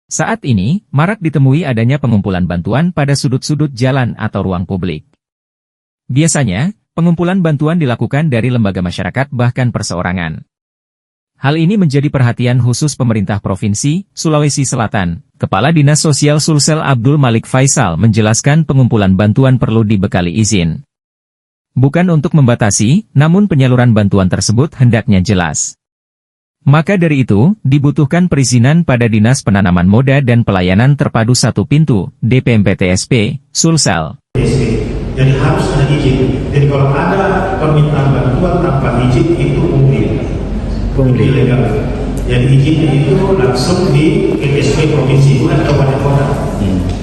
Saat ini, marak ditemui adanya pengumpulan bantuan pada sudut-sudut jalan atau ruang publik. Biasanya, pengumpulan bantuan dilakukan dari lembaga masyarakat bahkan perseorangan. Hal ini menjadi perhatian khusus pemerintah Provinsi Sulawesi Selatan. Kepala Dinas Sosial Sulsel Abdul Malik Faisal menjelaskan pengumpulan bantuan perlu dibekali izin. Bukan untuk membatasi, namun penyaluran bantuan tersebut hendaknya jelas. Maka dari itu, dibutuhkan perizinan pada Dinas Penanaman Moda dan Pelayanan Terpadu Satu Pintu, DPMPTSP, Sulsel. Jadi harus ada izin. Jadi kalau ada permintaan bantuan tanpa izin itu ilegal. Jadi izinnya itu langsung di PTSP provinsi, bukan kabupaten kota.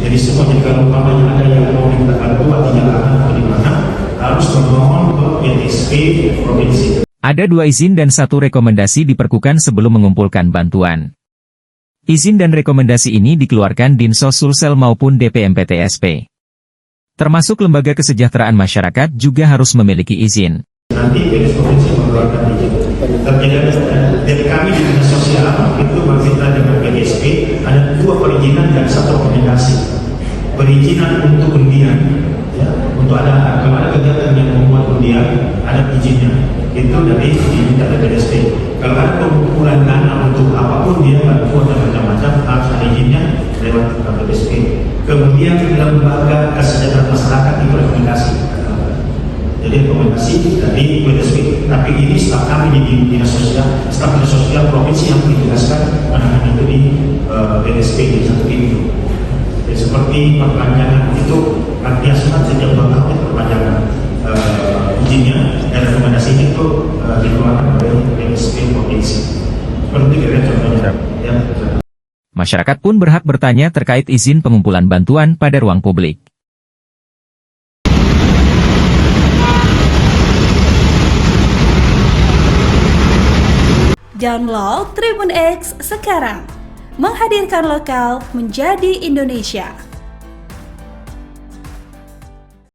Jadi semua, jadi kalau umpamanya ada yang mau minta bantuan di jalanan atau di mana, harus memohon ke PTSP provinsi. Ada 2 izin dan 1 rekomendasi diperkukan sebelum mengumpulkan bantuan. Izin dan rekomendasi ini dikeluarkan Dinsos Sulsel maupun DPMPTSP. Termasuk lembaga kesejahteraan masyarakat juga harus memiliki izin. Nanti PTSP provinsi mengeluarkan izin. Dari kami di Dinas Sosial itu berkaitan dengan PTSP ada 2 perizinan dan 1 rekomendasi. Perizinan untuk undian, ya, untuk kalau ada kegiatan yang membuat undian ada izinnya. Itu dari diminta PTSP. Kalau ada pengumpulan dana untuk apapun dia bantuan dan macam-macam harus ada izinnya lewat PTSP. Kemudian lembaga kesejahteraan masyarakat itu rekomendasi. Jadi rekomendasi dari PTSP. Tapi ini staf kami di Dinas Sosial, staf Dinas Sosial provinsi yang ditugaskan menangani itu di PTSP di Satu Pintu. Jadi seperti perpanjangan itu artinya sejak 2 tahun perpanjangan izinnya dan rekomendasinya itu dikeluarkan oleh PTSP provinsi. Seperti itu contohnya. Ya. Masyarakat pun berhak bertanya terkait izin pengumpulan bantuan pada ruang publik. Download Tribun X sekarang, menghadirkan lokal menjadi Indonesia.